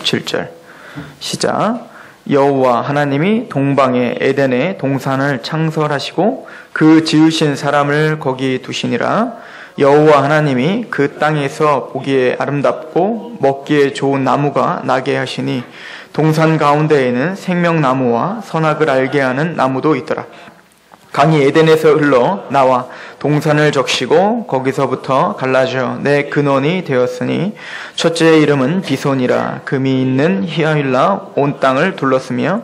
17절 시작. 여호와 하나님이 동방의 에덴의 동산을 창설하시고 그 지으신 사람을 거기 두시니라. 여호와 하나님이 그 땅에서 보기에 아름답고 먹기에 좋은 나무가 나게 하시니 동산 가운데에는 생명나무와 선악을 알게 하는 나무도 있더라. 강이 에덴에서 흘러 나와 동산을 적시고 거기서부터 갈라져 내 근원이 되었으니 첫째의 이름은 비손이라. 금이 있는 히아윌라 온 땅을 둘렀으며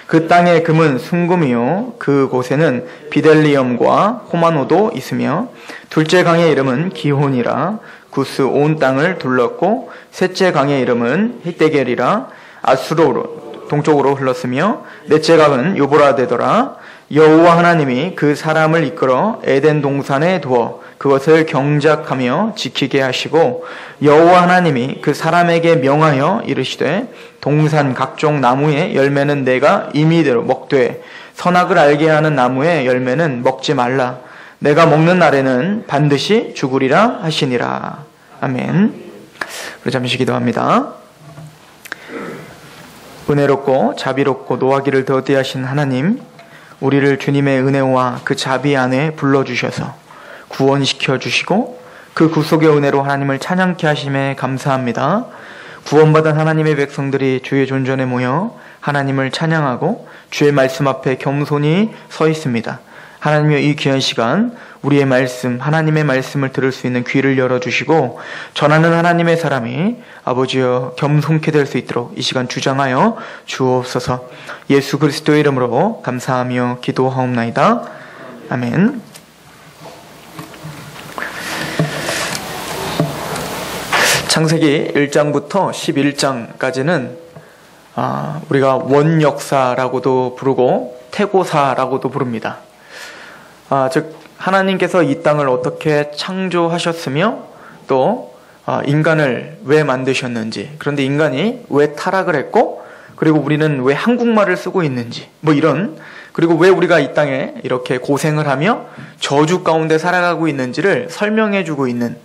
그 땅의 금은 순금이요 그곳에는 비델리엄과 호마노도 있으며 둘째 강의 이름은 기혼이라. 구스 온 땅을 둘렀고 셋째 강의 이름은 히데겔이라. 아수로로 동쪽으로 흘렀으며 넷째 강은 요보라 되더라. 여호와 하나님이 그 사람을 이끌어 에덴 동산에 두어 그것을 경작하며 지키게 하시고 여호와 하나님이 그 사람에게 명하여 이르시되 동산 각종 나무의 열매는 내가 임의대로 먹되 선악을 알게 하는 나무의 열매는 먹지 말라. 내가 먹는 날에는 반드시 죽으리라 하시니라. 아멘. 우리 잠시 기도합니다. 은혜롭고 자비롭고 노하기를 더디하신 하나님, 우리를 주님의 은혜와 그 자비 안에 불러주셔서 구원시켜 주시고 그 구속의 은혜로 하나님을 찬양케 하심에 감사합니다. 구원받은 하나님의 백성들이 주의 존전에 모여 하나님을 찬양하고 주의 말씀 앞에 겸손히 서 있습니다. 하나님의 이 귀한 시간 우리의 말씀, 하나님의 말씀을 들을 수 있는 귀를 열어주시고 전하는 하나님의 사람이 아버지여 겸손케 될 수 있도록 이 시간 주장하여 주옵소서. 예수 그리스도의 이름으로 감사하며 기도하옵나이다. 아멘. 창세기 1장부터 11장까지는 우리가 원역사라고도 부르고 태고사라고도 부릅니다. 즉 하나님께서 이 땅을 어떻게 창조하셨으며 또 인간을 왜 만드셨는지, 그런데 인간이 왜 타락을 했고 그리고 우리는 왜 한국말을 쓰고 있는지 이런, 그리고 왜 우리가 이 땅에 이렇게 고생을 하며 저주 가운데 살아가고 있는지를 설명해주고 있는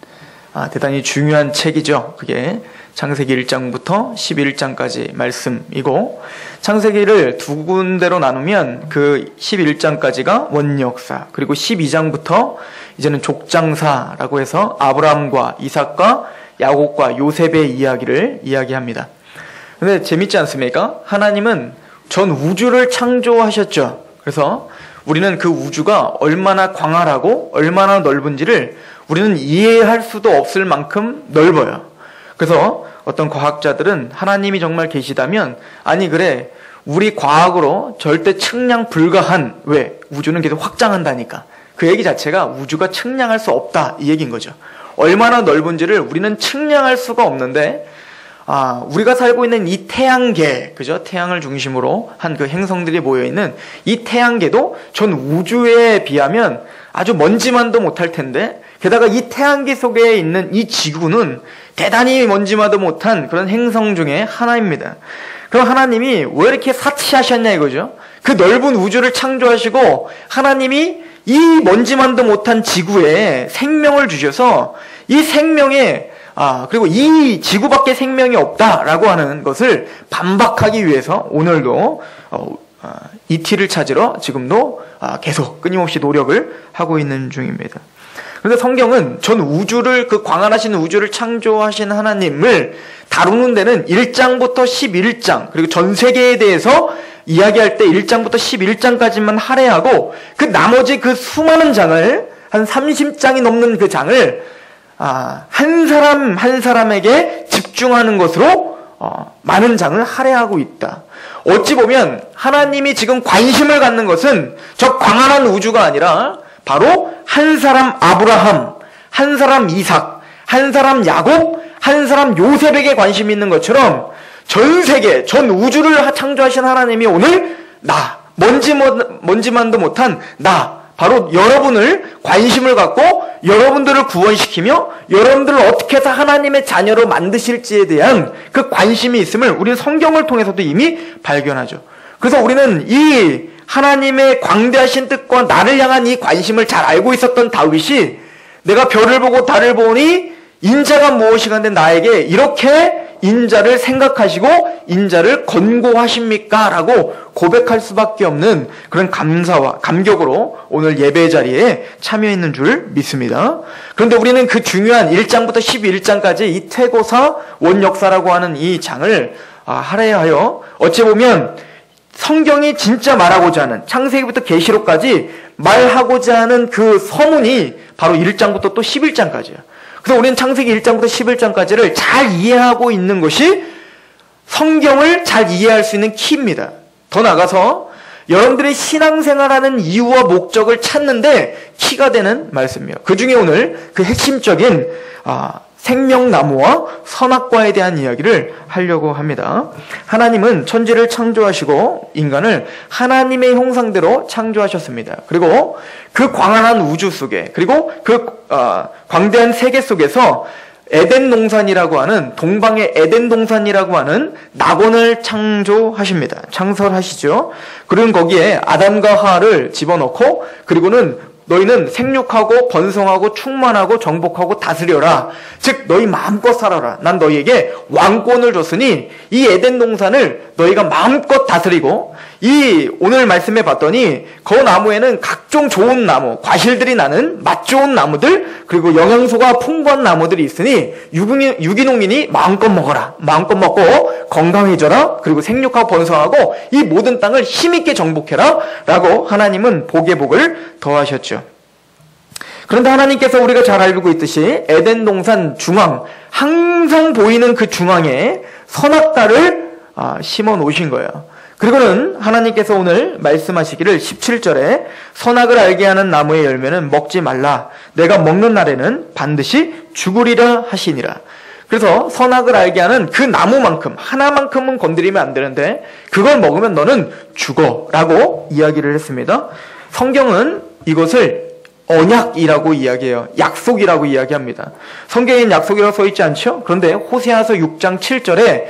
대단히 중요한 책이죠. 그게 창세기 1장부터 11장까지 말씀이고, 창세기를 두 군데로 나누면 그 11장까지가 원역사, 그리고 12장부터 이제는 족장사라고 해서 아브라함과 이삭과 야곱과 요셉의 이야기를 이야기합니다. 근데 재밌지 않습니까? 하나님은 전 우주를 창조하셨죠. 그래서 우리는 그 우주가 얼마나 광활하고 얼마나 넓은지를 우리는 이해할 수도 없을 만큼 넓어요. 그래서 어떤 과학자들은 하나님이 정말 계시다면, 아니 그래 우리 과학으로 절대 측량 불가한, 왜? 우주는 계속 확장한다니까. 그 얘기 자체가 우주가 측량할 수 없다 이 얘기인 거죠. 얼마나 넓은지를 우리는 측량할 수가 없는데 우리가 살고 있는 이 태양계, 그죠? 태양을 중심으로 한 그 행성들이 모여있는 이 태양계도 전 우주에 비하면 아주 먼지만도 못할 텐데, 게다가 이 태양계 속에 있는 이 지구는 대단히 먼지만도 못한 그런 행성 중에 하나입니다. 그럼 하나님이 왜 이렇게 사치하셨냐 이거죠? 그 넓은 우주를 창조하시고 하나님이 이 먼지만도 못한 지구에 생명을 주셔서 이 생명에 그리고 이 지구밖에 생명이 없다라고 하는 것을 반박하기 위해서 오늘도 ET를 찾으러 지금도 계속 끊임없이 노력을 하고 있는 중입니다. 그런데 성경은 전 우주를, 그 광활하신 우주를 창조하신 하나님을 다루는 데는 1장부터 11장, 그리고 전 세계에 대해서 이야기할 때 1장부터 11장까지만 할애하고 그 나머지 그 수많은 장을, 한 30장이 넘는 그 장을 한 사람 한 사람에게 집중하는 것으로 많은 장을 할애하고 있다. 어찌 보면 하나님이 지금 관심을 갖는 것은 저 광활한 우주가 아니라 바로 한 사람 아브라함, 한 사람 이삭, 한 사람 야곱, 한 사람 요셉에게 관심이 있는 것처럼 전 세계, 전 우주를 창조하신 하나님이 오늘 먼지만도 못한 바로 여러분을 관심을 갖고 여러분들을 구원시키며 여러분들을 어떻게 해서 하나님의 자녀로 만드실지에 대한 그 관심이 있음을 우리는 성경을 통해서도 이미 발견하죠. 그래서 우리는 이 하나님의 광대하신 뜻과 나를 향한 이 관심을 잘 알고 있었던 다윗이 내가 별을 보고 달을 보니 인자가 무엇이간데 나에게 이렇게 인자를 생각하시고 인자를 권고하십니까? 라고 고백할 수밖에 없는 그런 감사와 감격으로 오늘 예배 자리에 참여했는 줄 믿습니다. 그런데 우리는 그 중요한 1장부터 11장까지 이 태고사 원역사라고 하는 이 장을 할애하여 어찌 보면 성경이 진짜 말하고자 하는 창세기부터 계시록까지 말하고자 하는 그 서문이 바로 1장부터 또 11장까지야. 그래서 우리는 창세기 1장부터 11장까지를 잘 이해하고 있는 것이 성경을 잘 이해할 수 있는 키입니다. 더 나아가서 여러분들의 신앙생활하는 이유와 목적을 찾는데 키가 되는 말씀이에요. 그 중에 오늘 그 핵심적인 생명나무와 선악과에 대한 이야기를 하려고 합니다. 하나님은 천지를 창조하시고 인간을 하나님의 형상대로 창조하셨습니다. 그리고 그 광활한 우주 속에, 그리고 그 광대한 세계 속에서 에덴 동산이라고 하는, 동방의 에덴 동산이라고 하는 낙원을 창조하십니다. 창설하시죠. 그리고 거기에 아담과 하와를 집어넣고, 그리고는 너희는 생육하고 번성하고 충만하고 정복하고 다스려라. 즉 너희 마음껏 살아라. 난 너희에게 왕권을 줬으니 이 에덴 동산을 너희가 마음껏 다스리고, 이 오늘 말씀해 봤더니 그 나무에는 각종 좋은 나무, 과실들이 나는 맛 좋은 나무들, 그리고 영양소가 풍부한 나무들이 있으니 유기농이니 마음껏 먹어라. 마음껏 먹고 건강해져라. 그리고 생육하고 번성하고 이 모든 땅을 힘있게 정복해라. 라고 하나님은 복의 복을 더하셨죠. 그런데 하나님께서 우리가 잘 알고 있듯이 에덴 동산 중앙, 항상 보이는 그 중앙에 선악과를 심어 놓으신 거예요. 그리고는 하나님께서 오늘 말씀하시기를 17절에 선악을 알게 하는 나무의 열매는 먹지 말라. 내가 먹는 날에는 반드시 죽으리라 하시니라. 그래서 선악을 알게 하는 그 나무만큼, 하나만큼은 건드리면 안 되는데 그걸 먹으면 너는 죽어 라고 이야기를 했습니다. 성경은 이것을 언약이라고 이야기해요. 약속이라고 이야기합니다. 성경에는 약속이라고 써 있지 않죠? 그런데 호세아서 6장 7절에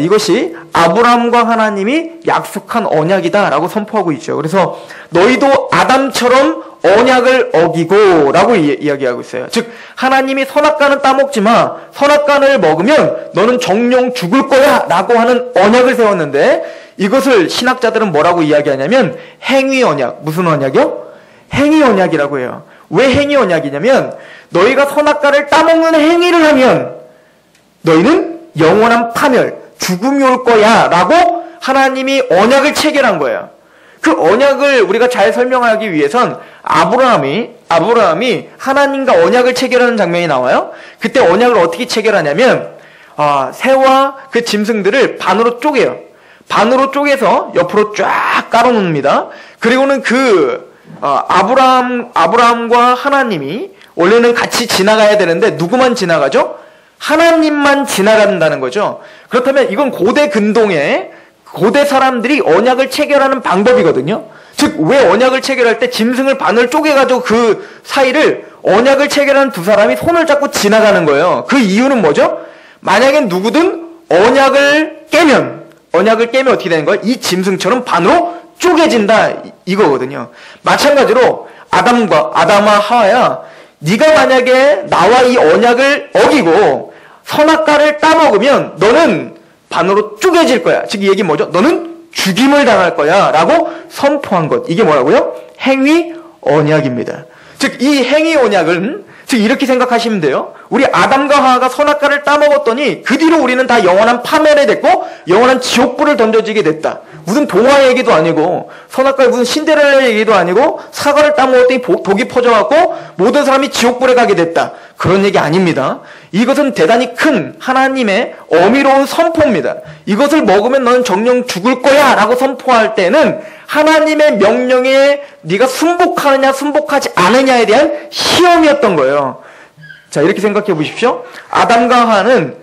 이것이 아브라함과 하나님이 약속한 언약이다라고 선포하고 있죠. 그래서 너희도 아담처럼 언약을 어기고 라고 이야기하고 있어요. 즉 하나님이 선악과는 따먹지 마. 선악과를 먹으면 너는 정령 죽을 거야 라고 하는 언약을 세웠는데 이것을 신학자들은 뭐라고 이야기하냐면 행위 언약. 무슨 언약이요? 행위 언약이라고 해요. 왜 행위 언약이냐면 너희가 선악과를 따먹는 행위를 하면 너희는 영원한 파멸, 죽음이 올 거야 라고 하나님이 언약을 체결한 거예요. 그 언약을 우리가 잘 설명하기 위해선 아브라함이 하나님과 언약을 체결하는 장면이 나와요. 그때 언약을 어떻게 체결하냐면 새와 그 짐승들을 반으로 쪼개요. 반으로 쪼개서 옆으로 쫙 깔아놓습니다. 그리고는 아브라함과 하나님이 원래는 같이 지나가야 되는데 누구만 지나가죠? 하나님만 지나간다는 거죠. 그렇다면 이건 고대 근동에 고대 사람들이 언약을 체결하는 방법이거든요. 즉 왜 언약을 체결할 때 짐승을 반을 쪼개가지고 그 사이를 언약을 체결한 두 사람이 손을 잡고 지나가는 거예요. 그 이유는 뭐죠? 만약에 누구든 언약을 깨면 어떻게 되는 거예요? 이 짐승처럼 반으로 쪼개진다 이거거든요. 마찬가지로 아담과 하와야 네가 만약에 나와 이 언약을 어기고 선악과를 따먹으면 너는 반으로 쪼개질 거야. 즉 이 얘기 뭐죠? 너는 죽임을 당할 거야 라고 선포한 것. 이게 뭐라고요? 행위 언약입니다. 즉 이 행위 언약은 즉 이렇게 생각하시면 돼요. 우리 아담과 하와가 선악과를 따먹었더니 그 뒤로 우리는 다 영원한 파멸에 됐고 영원한 지옥불을 던져지게 됐다. 무슨 동화 얘기도 아니고 선악과의 무슨 신데렐라 얘기도 아니고 사과를 따먹었더니 독이 퍼져갖고 모든 사람이 지옥불에 가게 됐다. 그런 얘기 아닙니다. 이것은 대단히 큰 하나님의 어미로운 선포입니다. 이것을 먹으면 너는 정령 죽을 거야 라고 선포할 때는 하나님의 명령에 네가 순복하느냐 순복하지 않느냐에 대한 시험이었던 거예요. 자, 이렇게 생각해 보십시오. 아담과 하와는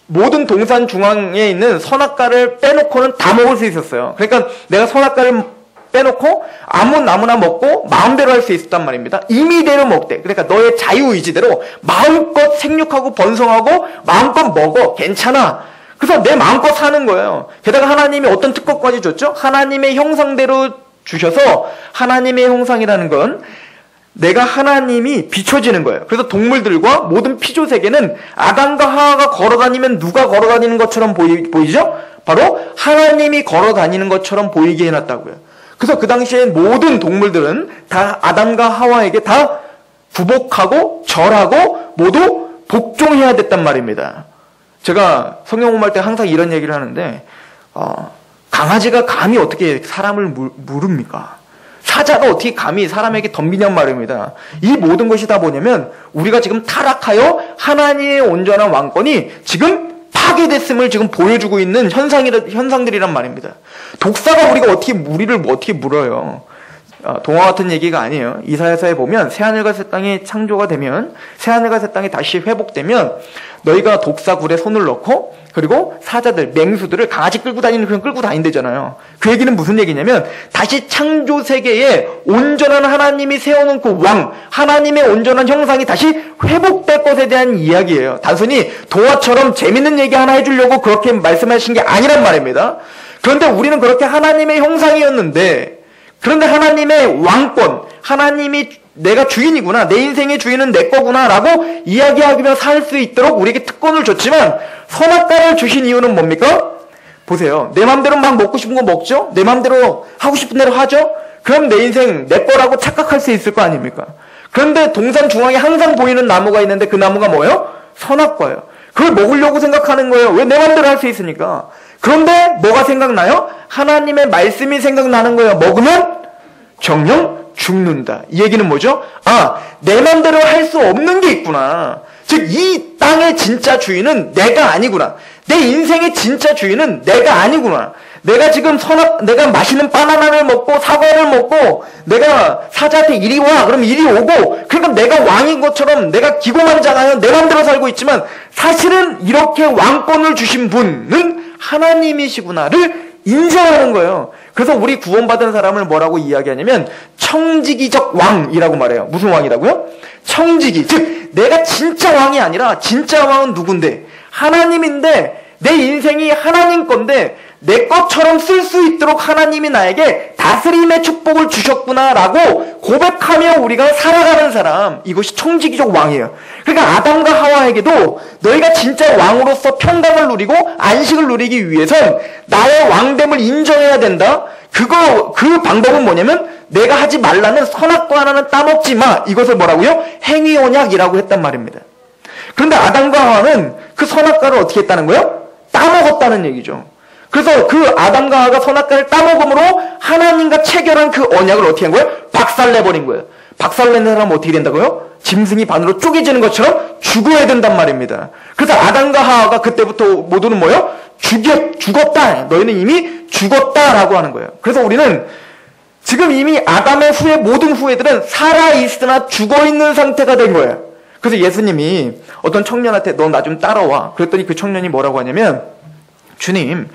모든 동산 중앙에 있는 선악과를 빼놓고는 다 먹을 수 있었어요. 그러니까 내가 선악과를 빼놓고 아무 나무나 먹고 마음대로 할 수 있었단 말입니다. 임의대로 먹되, 그러니까 너의 자유의지대로 마음껏 생육하고 번성하고 마음껏 먹어. 괜찮아. 그래서 내 마음껏 사는 거예요. 게다가 하나님이 어떤 특권까지 줬죠? 하나님의 형상대로 주셔서, 하나님의 형상이라는 건 내가 하나님이 비춰지는 거예요. 그래서 동물들과 모든 피조 세계는 아담과 하와가 걸어다니면 누가 걸어다니는 것처럼 보이죠? 바로 하나님이 걸어다니는 것처럼 보이게 해놨다고요. 그래서 그 당시에 모든 동물들은 다 아담과 하와에게 다 부복하고 절하고 모두 복종해야 됐단 말입니다. 제가 성경 공부할 때 항상 이런 얘기를 하는데 강아지가 감히 어떻게 사람을 물읍니까? 사자가 어떻게 감히 사람에게 덤비냔 말입니다. 이 모든 것이 다 뭐냐면 우리가 지금 타락하여 하나님의 온전한 왕권이 지금 파괴됐음을 지금 보여주고 있는 현상들이란 말입니다. 독사가 우리를 어떻게 물어요? 동화 같은 얘기가 아니에요. 이사야서에 보면 새하늘과 새 땅이 창조가 되면, 새하늘과 새 땅이 다시 회복되면 너희가 독사 굴에 손을 넣고 그리고 사자들, 맹수들을 강아지 끌고 다니는 그런 끌고 다닌대잖아요. 그 얘기는 무슨 얘기냐면 다시 창조 세계에 온전한 하나님이 세워놓은 그 왕, 하나님의 온전한 형상이 다시 회복될 것에 대한 이야기예요. 단순히 동화처럼 재밌는 얘기 하나 해주려고 그렇게 말씀하신 게 아니란 말입니다. 그런데 우리는 그렇게 하나님의 형상이었는데, 그런데 하나님의 왕권, 하나님이 내가 주인이구나, 내 인생의 주인은 내 거구나 라고 이야기하며 살 수 있도록 우리에게 특권을 줬지만 선악과를 주신 이유는 뭡니까? 보세요. 내 맘대로 막 먹고 싶은 거 먹죠? 내 맘대로 하고 싶은 대로 하죠? 그럼 내 인생 내 거라고 착각할 수 있을 거 아닙니까? 그런데 동산 중앙에 항상 보이는 나무가 있는데 그 나무가 뭐예요? 선악과예요. 그걸 먹으려고 생각하는 거예요. 왜 내 맘대로 할 수 있으니까. 그런데 뭐가 생각나요? 하나님의 말씀이 생각나는 거예요. 먹으면 정령 죽는다. 이 얘기는 뭐죠? 내 맘대로 할 수 없는 게 있구나. 즉, 이 땅의 진짜 주인은 내가 아니구나. 내 인생의 진짜 주인은 내가 아니구나. 내가 지금 내가 맛있는 바나나를 먹고 사과를 먹고 내가 사자한테 이리 와. 그럼 이리 오고. 그러니까 내가 왕인 것처럼 내가 기고만장하여 내 맘대로 살고 있지만 사실은 이렇게 왕권을 주신 분은 하나님이시구나를 인정하는 거예요. 그래서 우리 구원받은 사람을 뭐라고 이야기하냐면 청지기적 왕이라고 말해요. 무슨 왕이라고요? 청지기. 즉 내가 진짜 왕이 아니라 진짜 왕은 누군데? 하나님인데 내 인생이 하나님 건데 내 것처럼 쓸 수 있도록 하나님이 나에게 다스림의 축복을 주셨구나라고 고백하며 우리가 살아가는 사람, 이것이 청지기적 왕이에요. 그러니까 아담과 하와에게도 너희가 진짜 왕으로서 평강을 누리고 안식을 누리기 위해선 나의 왕됨을 인정해야 된다. 그 방법은 뭐냐면 내가 하지 말라는 선악과 하나는 따먹지 마. 이것을 뭐라고요? 행위언약이라고 했단 말입니다. 그런데 아담과 하와는 그 선악과를 어떻게 했다는 거예요? 따먹었다는 얘기죠. 그래서 그 아담과 하와가 선악과를 따먹음으로 하나님과 체결한 그 언약을 어떻게 한 거예요? 박살내버린 거예요. 박살내는 사람은 어떻게 된다고요? 짐승이 반으로 쪼개지는 것처럼 죽어야 된단 말입니다. 그래서 아담과 하와가 그때부터 모두는 뭐예요? 죽었다. 너희는 이미 죽었다라고 하는 거예요. 그래서 우리는 지금 이미 아담의 후예 모든 후예들은 살아있으나 죽어있는 상태가 된 거예요. 그래서 예수님이 어떤 청년한테 너 나 좀 따라와. 그랬더니 그 청년이 뭐라고 하냐면 주님,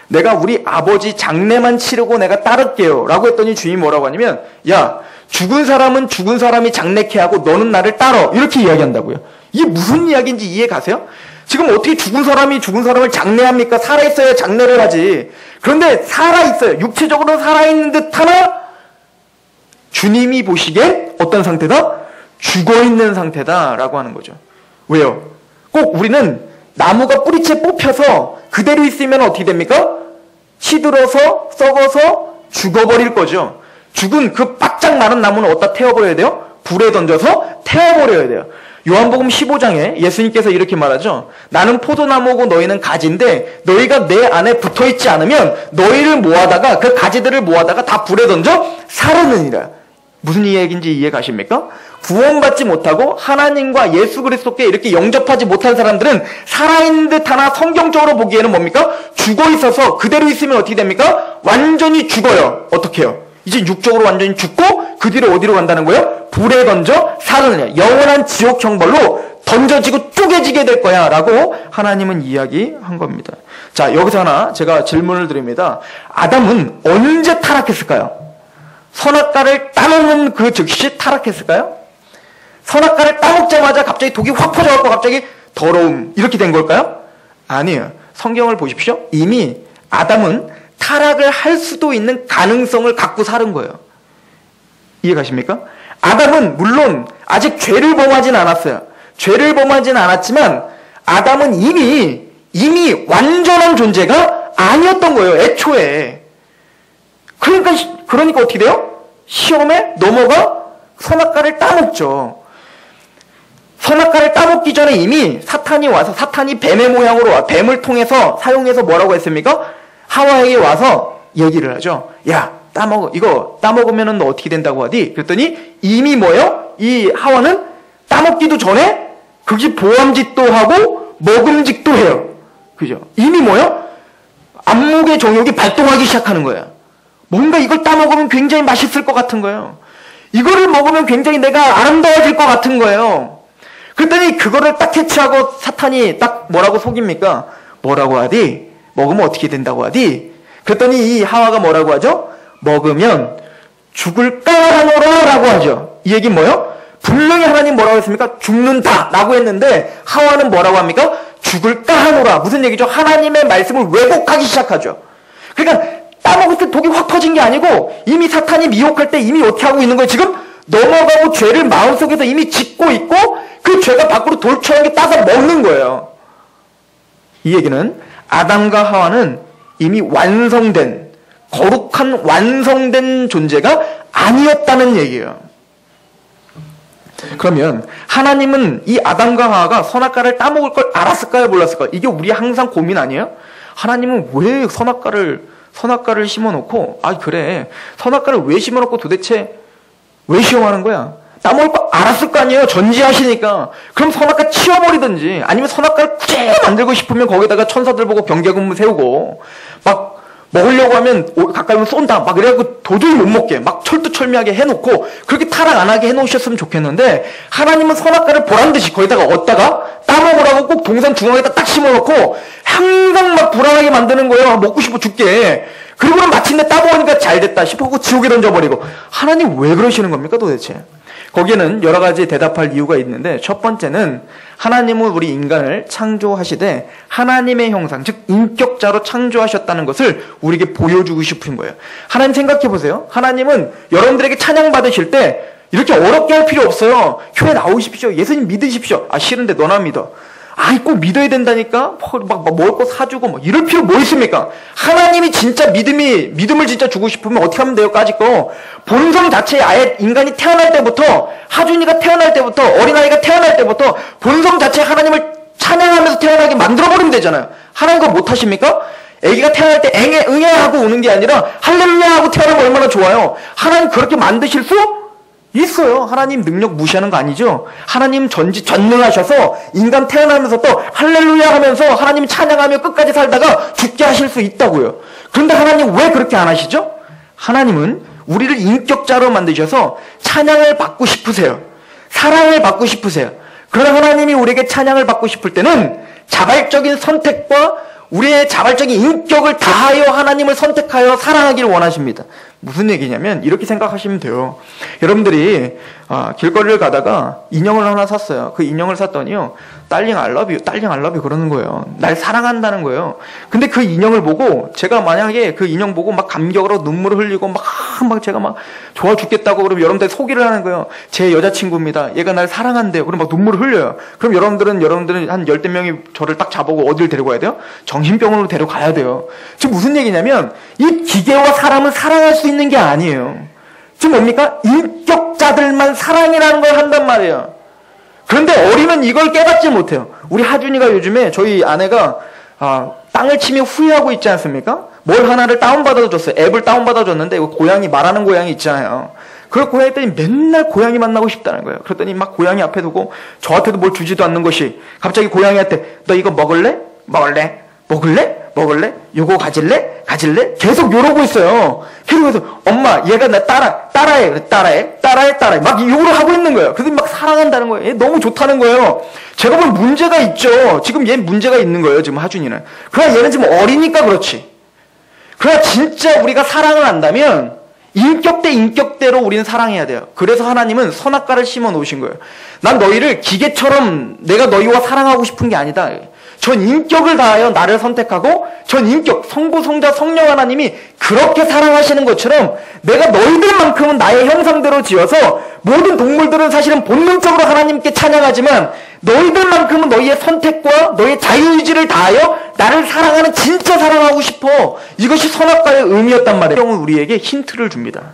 내가 우리 아버지 장례만 치르고 내가 따를게요 라고 했더니 주님이 뭐라고 하냐면 야, 죽은 사람은 죽은 사람이 장례케 하고 너는 나를 따러. 이렇게 이야기한다고요. 이게 무슨 이야기인지 이해 가세요? 지금 어떻게 죽은 사람이 죽은 사람을 장례합니까? 살아있어야 장례를 하지. 그런데 살아있어요. 육체적으로 살아있는 듯 하나 주님이 보시기엔 어떤 상태다? 죽어있는 상태다라고 하는 거죠. 왜요? 꼭 우리는 나무가 뿌리채 뽑혀서 그대로 있으면 어떻게 됩니까? 시들어서 썩어서 죽어버릴 거죠. 죽은 그 바짝 마른 나무는 어디다 태워버려야 돼요? 불에 던져서 태워버려야 돼요. 요한복음 15장에 예수님께서 이렇게 말하죠. 나는 포도나무고 너희는 가지인데 너희가 내 안에 붙어있지 않으면 너희를 모아다가 그 가지들을 모아다가 다 불에 던져 사르느니라. 무슨 얘기인지 이해 가십니까? 구원받지 못하고 하나님과 예수 그리스도께 이렇게 영접하지 못한 사람들은 살아있는 듯 하나 성경적으로 보기에는 뭡니까? 죽어있어서 그대로 있으면 어떻게 됩니까? 완전히 죽어요. 어떻게 해요? 이제 육적으로 완전히 죽고 그 뒤로 어디로 간다는 거예요? 불에 던져 사르느냐. 영원한 지옥 형벌로 던져지고 쪼개지게 될 거야 라고 하나님은 이야기한 겁니다. 자, 여기서 하나 제가 질문을 드립니다. 아담은 언제 타락했을까요? 선악과를 따먹는 그 즉시 타락했을까요? 선악과를 따먹자마자 갑자기 독이 확 퍼져갖고 갑자기 더러움 이렇게 된 걸까요? 아니에요. 성경을 보십시오. 이미 아담은 타락을 할 수도 있는 가능성을 갖고 사는 거예요. 이해 가십니까? 아담은 물론 아직 죄를 범하진 않았어요. 죄를 범하진 않았지만 아담은 이미 완전한 존재가 아니었던 거예요. 애초에. 그러니까 어떻게 돼요? 시험에 넘어가 선악과를 따먹죠. 선악과를 따먹기 전에 이미 사탄이 와서, 사탄이 뱀의 모양으로 와, 뱀을 사용해서 뭐라고 했습니까? 하와에게 와서 얘기를 하죠. 야, 따먹어. 이거 따먹으면 너 어떻게 된다고 하디? 그랬더니 이미 뭐예요? 이 하와는 따먹기도 전에 그게 보암짓도 하고 먹음직도 해요. 그죠? 이미 뭐예요? 안목의 정욕이 발동하기 시작하는 거예요. 뭔가 이걸 따먹으면 굉장히 맛있을 것 같은 거예요. 이거를 먹으면 굉장히 내가 아름다워질 것 같은 거예요. 그랬더니 그거를 딱 캐치하고 사탄이 딱 뭐라고 속입니까? 뭐라고 하디? 먹으면 어떻게 된다고 하디? 그랬더니 이 하와가 뭐라고 하죠? 먹으면 죽을까 하노라 라고 하죠. 이 얘기는 뭐예요? 분명히 하나님 뭐라고 했습니까? 죽는다 라고 했는데 하와는 뭐라고 합니까? 죽을까 하노라. 무슨 얘기죠? 하나님의 말씀을 왜곡하기 시작하죠. 그러니까 따먹을 때 독이 확 퍼진 게 아니고 이미 사탄이 미혹할 때 이미 어떻게 하고 있는 거예요? 지금 넘어가고 죄를 마음속에서 이미 짓고 있고 그 죄가 밖으로 돌처럼 따서 먹는 거예요. 이 얘기는 아담과 하와는 이미 완성된, 거룩한 완성된 존재가 아니었다는 얘기예요. 그러면 하나님은 이 아담과 하와가 선악과를 따먹을 걸 알았을까요? 몰랐을까요? 이게 우리 항상 고민 아니에요? 하나님은 왜 선악과를 심어놓고, 그래, 선악과를 왜 심어놓고 도대체 왜 시험하는 거야? 따먹을 거 알았을 거 아니에요? 전지하시니까. 그럼 선악과 치워버리든지, 아니면 선악과를 꾸준히 만들고 싶으면 거기다가 천사들 보고 경계근무 세우고, 막 먹으려고 하면 가까이 오면 쏜다. 막 이래갖고 도저히 못 먹게 막 철두철미하게 해놓고 그렇게 타락 안 하게 해놓으셨으면 좋겠는데 하나님은 선악과를 보란듯이 거기다가 얻다가 따먹으라고 꼭 동산 중앙에다 딱 심어놓고 항상 막 불안하게 만드는 거예요. 먹고 싶어 죽게. 그리고는 마침내 따먹으니까 잘됐다 싶어서 지옥에 던져버리고. 하나님 왜 그러시는 겁니까 도대체? 거기에는 여러 가지 대답할 이유가 있는데 첫 번째는 하나님은 우리 인간을 창조하시되 하나님의 형상, 즉 인격자로 창조하셨다는 것을 우리에게 보여주고 싶은 거예요. 하나님 생각해 보세요. 하나님은 여러분들에게 찬양 받으실 때 이렇게 어렵게 할 필요 없어요. 교회 나오십시오. 예수님 믿으십시오. 싫은데 너나 믿어. 꼭 믿어야 된다니까? 막 먹을 거 사주고 뭐 이럴 필요 뭐 있습니까? 하나님이 진짜 믿음을 진짜 주고 싶으면 어떻게 하면 돼요? 까짓 거. 본성 자체에 아예 인간이 태어날 때부터, 하준이가 태어날 때부터, 어린아이가 태어날 때부터 본성 자체에 하나님을 찬양하면서 태어나게 만들어버리면 되잖아요. 하나님 그거 못하십니까? 애기가 태어날 때 응애 하고 우는 게 아니라 할렐루야 하고 태어나면 얼마나 좋아요. 하나님 그렇게 만드실 수 있어요. 하나님 능력 무시하는 거 아니죠? 하나님 전능하셔서 인간 태어나면서 또 할렐루야 하면서 하나님 찬양하며 끝까지 살다가 죽게 하실 수 있다고요. 그런데 하나님 왜 그렇게 안 하시죠? 하나님은 우리를 인격자로 만드셔서 찬양을 받고 싶으세요. 사랑을 받고 싶으세요. 그러나 하나님이 우리에게 찬양을 받고 싶을 때는 자발적인 선택과 우리의 자발적인 인격을 다하여 하나님을 선택하여 사랑하기를 원하십니다. 무슨 얘기냐면 이렇게 생각하시면 돼요. 여러분들이 길거리를 가다가 인형을 하나 샀어요. 그 인형을 샀더니요, 딸링 I love you 그러는 거예요. 날 사랑한다는 거예요. 근데 그 인형을 보고 제가 만약에 그 인형 보고 막 감격으로 눈물을 흘리고 막 제가 막 좋아 죽겠다고 그러면 여러분들 소개를 하는 거예요. 제 여자친구입니다. 얘가 날 사랑한대요. 그럼 막 눈물을 흘려요. 그럼 여러분들은 한 열댓 명이 저를 딱 잡아오고 어딜 데리고 가야 돼요? 정신병원으로 데려가야 돼요. 지금 무슨 얘기냐면 이 기계와 사람은 사랑할 수 있는 게 아니에요. 지금 뭡니까? 인격자들만 사랑이라는 걸 한단 말이에요. 그런데 어린은 이걸 깨닫지 못해요. 우리 하준이가 요즘에 저희 아내가 땅을 치며 후회하고 있지 않습니까? 뭘 하나를 다운받아줬어요. 앱을 다운받아줬는데 고양이, 말하는 고양이 있잖아요. 그걸 고양이 했더니 맨날 고양이 만나고 싶다는 거예요. 그랬더니 막 고양이 앞에 두고 저한테도 뭘 주지도 않는 것이 갑자기 고양이한테 너 이거 먹을래? 요거 가질래? 계속 요러고 있어요. 그래서 엄마 얘가 나 따라해 막 요를 하고 있는 거예요. 그래서 막 사랑한다는 거예요. 얘 너무 좋다는 거예요. 제가 보면 문제가 있죠. 지금 얘 문제가 있는 거예요. 지금 하준이는. 그러나 얘는 지금 어리니까 그렇지. 그러나 진짜 우리가 사랑을 한다면 인격 대 인격대로 우리는 사랑해야 돼요. 그래서 하나님은 선악과를 심어 놓으신 거예요. 난 너희를 기계처럼 내가 너희와 사랑하고 싶은 게 아니다. 전 인격을 다하여 나를 선택하고 전 인격, 성부, 성자, 성령 하나님이 그렇게 사랑하시는 것처럼 내가 너희들만큼은 나의 형상대로 지어서 모든 동물들은 사실은 본능적으로 하나님께 찬양하지만 너희들만큼은 너희의 선택과 너희의 자유의지를 다하여 나를 사랑하는 진짜 사랑하고 싶어. 이것이 선악과의 의미였단 말이에요. 성경은 우리에게 힌트를 줍니다.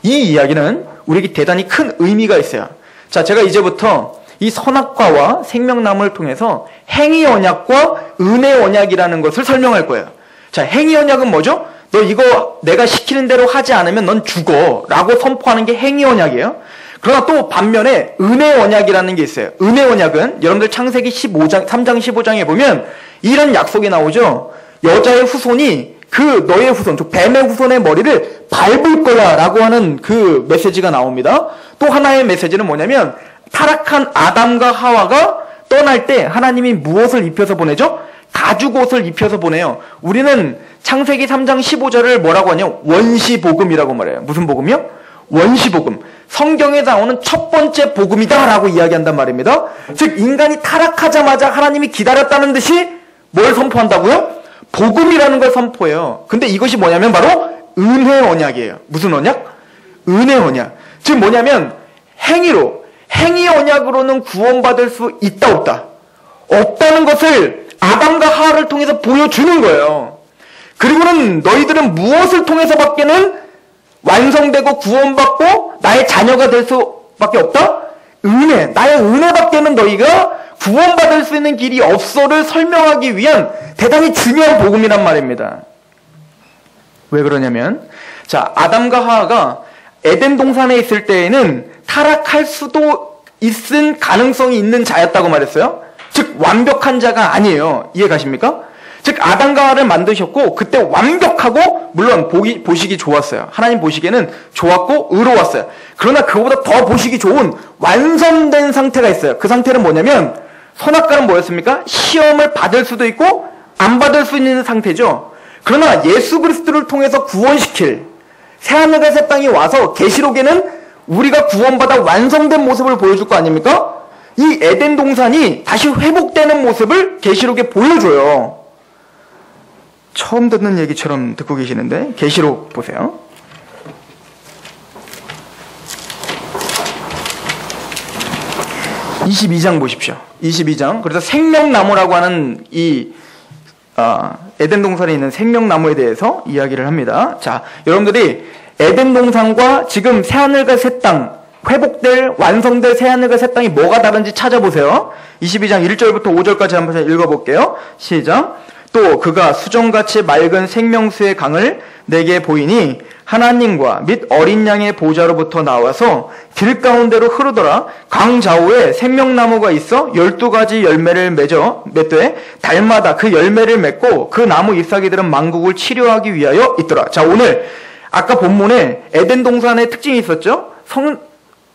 이 이야기는 우리에게 대단히 큰 의미가 있어요. 자, 제가 이제부터 이 선악과와 생명나무를 통해서 행위 언약과 은혜 언약이라는 것을 설명할 거예요. 자, 행위 언약은 뭐죠? 너 이거 내가 시키는 대로 하지 않으면 넌 죽어 라고 선포하는 게 행위 언약이에요. 그러나 또 반면에 은혜 언약이라는 게 있어요. 은혜 언약은 여러분들 창세기 3장 15장에 보면 이런 약속이 나오죠. 여자의 후손이 그 너의 후손, 즉 뱀의 후손의 머리를 밟을 거야 라고 하는 그 메시지가 나옵니다. 또 하나의 메시지는 뭐냐면 타락한 아담과 하와가 떠날 때 하나님이 무엇을 입혀서 보내죠? 가죽옷을 입혀서 보내요. 우리는 창세기 3장 15절을 뭐라고 하냐? 원시복음이라고 말해요. 무슨 복음이요? 원시복음. 성경에 나오는 첫 번째 복음이다 라고 이야기한단 말입니다. 즉 인간이 타락하자마자 하나님이 기다렸다는 듯이 뭘 선포한다고요? 복음이라는 걸 선포해요. 근데 이것이 뭐냐면 바로 은혜 언약이에요. 무슨 언약? 은혜 언약. 즉 뭐냐면 행위 언약으로는 구원받을 수 있다 없다? 없다는 것을 아담과 하와를 통해서 보여주는 거예요. 그리고는 너희들은 무엇을 통해서 밖에는 완성되고 구원받고 나의 자녀가 될 수밖에 없다? 은혜. 나의 은혜밖에는 너희가 구원받을 수 있는 길이 없어를 설명하기 위한 대단히 중요한 복음이란 말입니다. 왜 그러냐면 자, 아담과 하와가 에덴 동산에 있을 때에는 타락할 수도 있은 가능성이 있는 자였다고 말했어요. 즉 완벽한 자가 아니에요. 이해 가십니까? 즉 아담과 하와를 만드셨고 그때 완벽하고 물론 보시기 좋았어요. 하나님 보시기에는 좋았고 의로웠어요. 그러나 그거보다 더 보시기 좋은 완성된 상태가 있어요. 그 상태는 뭐냐면 선악과는 뭐였습니까? 시험을 받을 수도 있고 안 받을 수 있는 상태죠. 그러나 예수 그리스도를 통해서 구원시킬 새하늘과 새 땅이 와서 계시록에는 우리가 구원받아 완성된 모습을 보여줄 거 아닙니까? 이 에덴 동산이 다시 회복되는 모습을 계시록에 보여줘요. 처음 듣는 얘기처럼 듣고 계시는데 계시록 보세요. 22장 보십시오. 22장. 그래서 생명나무라고 하는 이 에덴 동산에 있는 생명나무에 대해서 이야기를 합니다. 자, 여러분들이 에덴 동산과 지금 새하늘과 새 땅, 회복될 완성될 새하늘과 새 땅이 뭐가 다른지 찾아보세요. 22장 1절부터 5절까지 한번 읽어볼게요. 시작. 또 그가 수정같이 맑은 생명수의 강을 내게 보이니 하나님과 및 어린 양의 보좌로부터 나와서 길 가운데로 흐르더라. 강 좌우에 생명나무가 있어 12가지 열매를 맺되 달마다 그 열매를 맺고 그 나무 잎사귀들은 만국을 치료하기 위하여 있더라. 자, 오늘 아까 본문에 에덴 동산의 특징이 있었죠.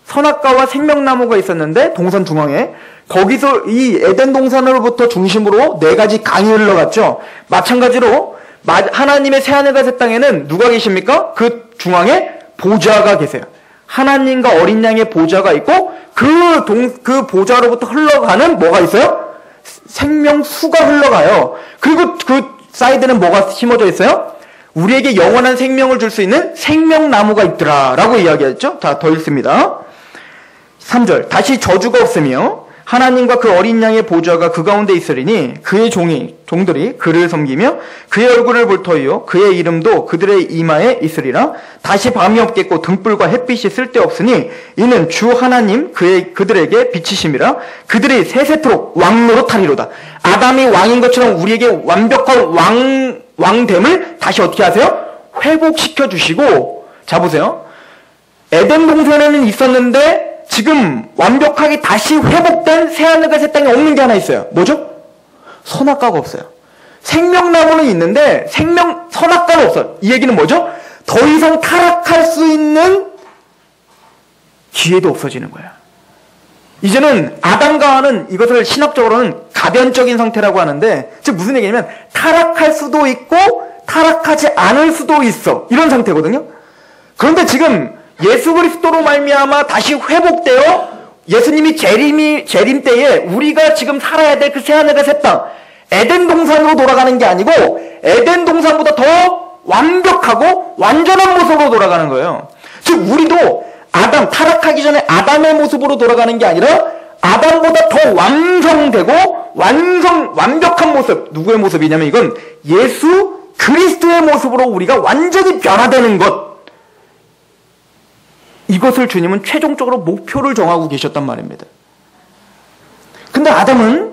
선악과와 생명나무가 있었는데 동산 중앙에 거기서 이 에덴 동산으로부터 중심으로 4가지 강이 흘러갔죠. 마찬가지로 하나님의 새하늘과 새 땅에는 누가 계십니까? 그 중앙에 보좌가 계세요. 하나님과 어린 양의 보좌가 있고 그 보좌로부터 흘러가는 뭐가 있어요? 생명수가 흘러가요. 그리고 그 사이드는 뭐가 심어져 있어요? 우리에게 영원한 생명을 줄 수 있는 생명나무가 있더라 라고 이야기했죠. 자, 더 읽습니다. 3절. 다시 저주가 없으며 하나님과 그 어린 양의 보좌가 그 가운데 있으리니 그의 종들이 그를 섬기며 그의 얼굴을 볼 터이요 그의 이름도 그들의 이마에 있으리라. 다시 밤이 없겠고 등불과 햇빛이 쓸데없으니 이는 주 하나님 그들에게 빛이심이라. 그들이 세세토록 왕노릇하리로다. 아담이 왕인 것처럼 우리에게 완벽한 왕됨을 다시 어떻게 하세요? 회복시켜 주시고. 자, 보세요. 에덴 동산에는 있었는데 지금 완벽하게 다시 회복된 새하늘과 새 땅이 없는 게 하나 있어요. 뭐죠? 선악과가 없어요. 생명나무는 있는데 선악과는 없어요. 이 얘기는 뭐죠? 더 이상 타락할 수 있는 기회도 없어지는 거예요. 이제는 아담과 하와는 이것을 신학적으로는 가변적인 상태라고 하는데, 즉 무슨 얘기냐면 타락할 수도 있고 타락하지 않을 수도 있어, 이런 상태거든요. 그런데 지금 예수 그리스도로 말미암아 다시 회복되어 예수님이 재림 때에 우리가 지금 살아야 될 그 새하늘과 새 땅, 에덴 동산으로 돌아가는 게 아니고 에덴 동산보다 더 완벽하고 완전한 모습으로 돌아가는 거예요. 즉 우리도 아담, 타락하기 전에 아담의 모습으로 돌아가는 게 아니라 아담보다 더 완성되고 완벽한 모습. 누구의 모습이냐면 이건 예수 그리스도의 모습으로 우리가 완전히 변화되는 것. 이것을 주님은 최종적으로 목표를 정하고 계셨단 말입니다. 근데 아담은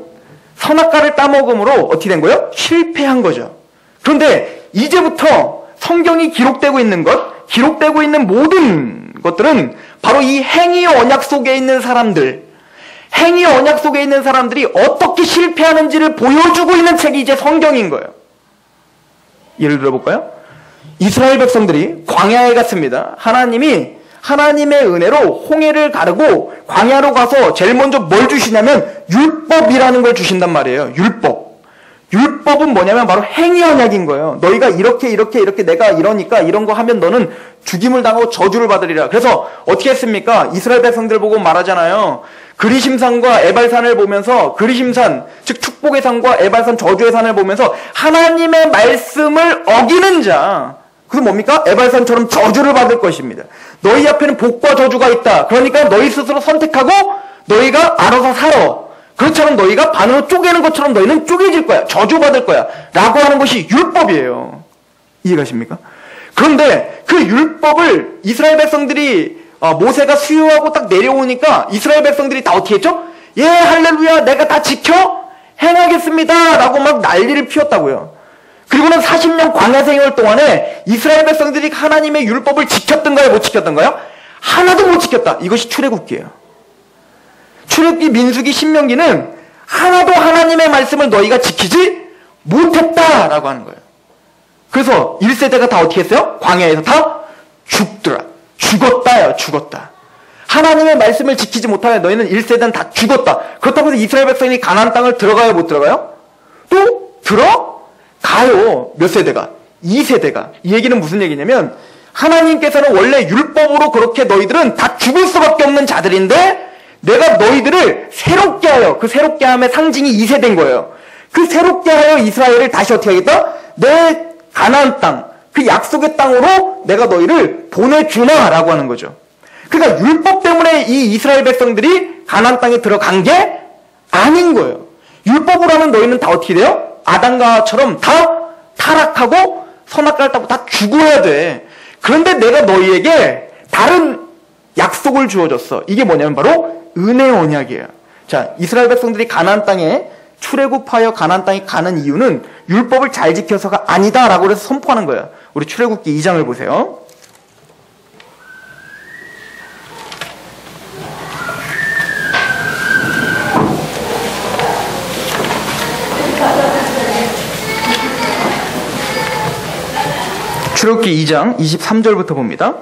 선악과를 따먹음으로 어떻게 된 거예요? 실패한 거죠. 그런데 이제부터 성경이 기록되고 있는 것, 기록되고 있는 모든 것들은 바로 이 행위의 언약 속에 있는 사람들, 행위의 언약 속에 있는 사람들이 어떻게 실패하는지를 보여주고 있는 책이 이제 성경인 거예요. 예를 들어볼까요? 이스라엘 백성들이 광야에 갔습니다. 하나님이 하나님의 은혜로 홍해를 가르고 광야로 가서 제일 먼저 뭘 주시냐면 율법이라는 걸 주신단 말이에요. 율법은 뭐냐면 바로 행위 언약인 거예요. 너희가 이렇게 내가 이러니까 이런 거 하면 너는 죽임을 당하고 저주를 받으리라. 그래서 어떻게 했습니까? 이스라엘 백성들 보고 말하잖아요. 그리심산과 에발산을 보면서, 그리심산 즉 축복의 산과 에발산 저주의 산을 보면서 하나님의 말씀을 어기는 자, 그게 뭡니까? 에발산처럼 저주를 받을 것입니다. 너희 앞에는 복과 저주가 있다. 그러니까 너희 스스로 선택하고 너희가 알아서 살아. 그렇지만 너희가 반으로 쪼개는 것처럼 너희는 쪼개질 거야. 저주받을 거야. 라고 하는 것이 율법이에요. 이해가십니까? 그런데 그 율법을 이스라엘 백성들이 모세가 수요하고 딱 내려오니까 이스라엘 백성들이 다 어떻게 했죠? 예, 할렐루야, 내가 다 지켜 행하겠습니다. 라고 막 난리를 피웠다고요. 그리고는 40년 광야 생활 동안에 이스라엘 백성들이 하나님의 율법을 지켰던가요? 못 지켰던가요? 하나도 못 지켰다. 이것이 출애굽기예요. 출애굽기, 민수기, 신명기는 하나도 하나님의 말씀을 너희가 지키지 못했다라고 하는 거예요. 그래서 1세대가 다 어떻게 했어요? 광야에서 다 죽었다. 하나님의 말씀을 지키지 못하면 너희는 1세대는 다 죽었다. 그렇다고 해서 이스라엘 백성이 가나안 땅을 들어가요? 못 들어가요? 또 들어가요. 몇 세대가? 2세대가. 이 얘기는 무슨 얘기냐면 하나님께서는 원래 율법으로 그렇게 너희들은 다 죽을 수밖에 없는 자들인데 내가 너희들을 새롭게 하여, 그 새롭게 함의 상징이 2세대인 거예요. 그 새롭게 하여 이스라엘을 다시 어떻게 하겠다? 내 가나안 땅, 그 약속의 땅으로 내가 너희를 보내주나라고 하는 거죠. 그러니까 율법 때문에 이 이스라엘 백성들이 가나안 땅에 들어간 게 아닌 거예요. 율법으로 하면 너희는 다 어떻게 돼요? 아담과처럼 다 타락하고 선악과를 따고 다 죽어야 돼. 그런데 내가 너희에게 다른 약속을 주어줬어. 이게 뭐냐면 바로 은혜 언약이에요. 자, 이스라엘 백성들이 가나안 땅에 출애굽하여 가나안 땅에 가는 이유는 율법을 잘 지켜서가 아니다라고 해서 선포하는 거예요. 우리 출애굽기 2장을 보세요. 출애굽기 2장 23절부터 봅니다.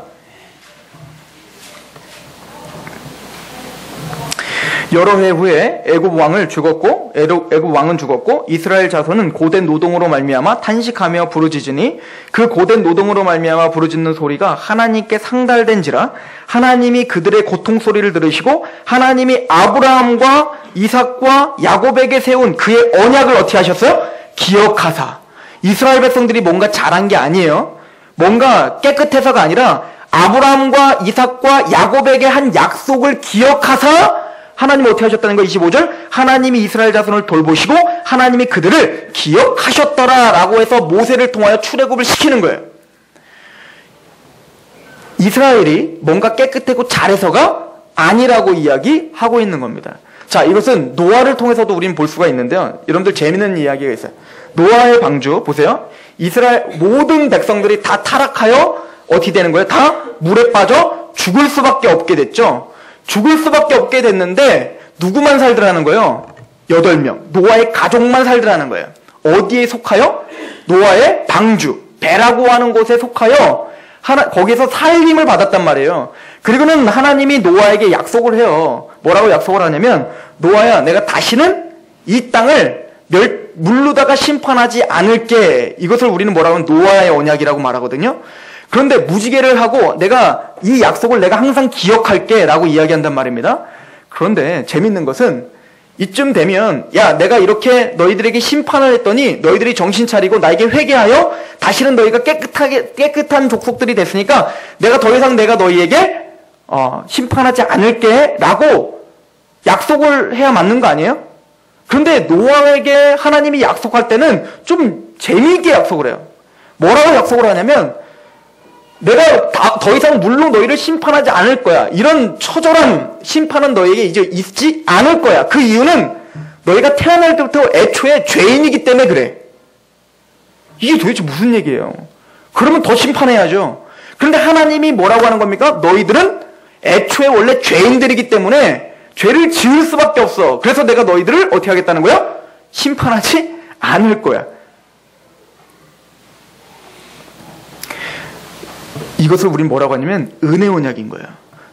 여러 해 후에 애굽 왕은 죽었고 이스라엘 자손은 고된 노동으로 말미암아 탄식하며 부르짖으니 그 고된 노동으로 말미암아 부르짖는 소리가 하나님께 상달된지라 하나님이 그들의 고통 소리를 들으시고 하나님이 아브라함과 이삭과 야곱에게 세운 그의 언약을 어떻게 하셨어요? 기억하사. 이스라엘 백성들이 뭔가 잘한 게 아니에요. 뭔가 깨끗해서가 아니라 아브라함과 이삭과 야곱에게 한 약속을 기억하사 하나님이 어떻게 하셨다는 거 25절 하나님이 이스라엘 자손을 돌보시고 하나님이 그들을 기억하셨더라 라고 해서 모세를 통하여 출애굽을 시키는 거예요. 이스라엘이 뭔가 깨끗하고 잘해서가 아니라고 이야기하고 있는 겁니다. 자, 이것은 노아를 통해서도 우리는 볼 수가 있는데요. 여러분들 재미있는 이야기가 있어요. 노아의 방주 보세요. 이스라엘 모든 백성들이 다 타락하여 어떻게 되는 거예요? 다 물에 빠져 죽을 수밖에 없게 됐죠. 죽을 수밖에 없게 됐는데 누구만 살더라는 거예요? 8명. 노아의 가족만 살더라는 거예요. 어디에 속하여? 노아의 방주, 배라고 하는 곳에 속하여 거기서 살림을 받았단 말이에요. 그리고는 하나님이 노아에게 약속을 해요. 뭐라고 약속을 하냐면 노아야, 내가 다시는 이 땅을 물르다가 심판하지 않을게. 이것을 우리는 뭐라고 하면 노아의 언약이라고 말하거든요. 그런데 무지개를 하고 내가 이 약속을 내가 항상 기억할게 라고 이야기한단 말입니다. 그런데 재밌는 것은 이쯤 되면 야 내가 이렇게 너희들에게 심판을 했더니 너희들이 정신 차리고 나에게 회개하여 다시는 너희가 깨끗한 족속들이 됐으니까 내가 더 이상 내가 너희에게 심판하지 않을게 라고 약속을 해야 맞는 거 아니에요? 그런데 노아에게 하나님이 약속할 때는 좀 재미있게 약속을 해요. 뭐라고 약속을 하냐면 내가 더 이상 물로 너희를 심판하지 않을 거야. 이런 처절한 심판은 너희에게 이제 있지 않을 거야. 그 이유는 너희가 태어날 때부터 애초에 죄인이기 때문에 그래. 이게 도대체 무슨 얘기예요? 그러면 더 심판해야죠. 그런데 하나님이 뭐라고 하는 겁니까? 너희들은 애초에 원래 죄인들이기 때문에 죄를 지을 수밖에 없어. 그래서 내가 너희들을 어떻게 하겠다는 거야? 심판하지 않을 거야. 이것을 우린 뭐라고 하냐면 은혜 언약인 거예요.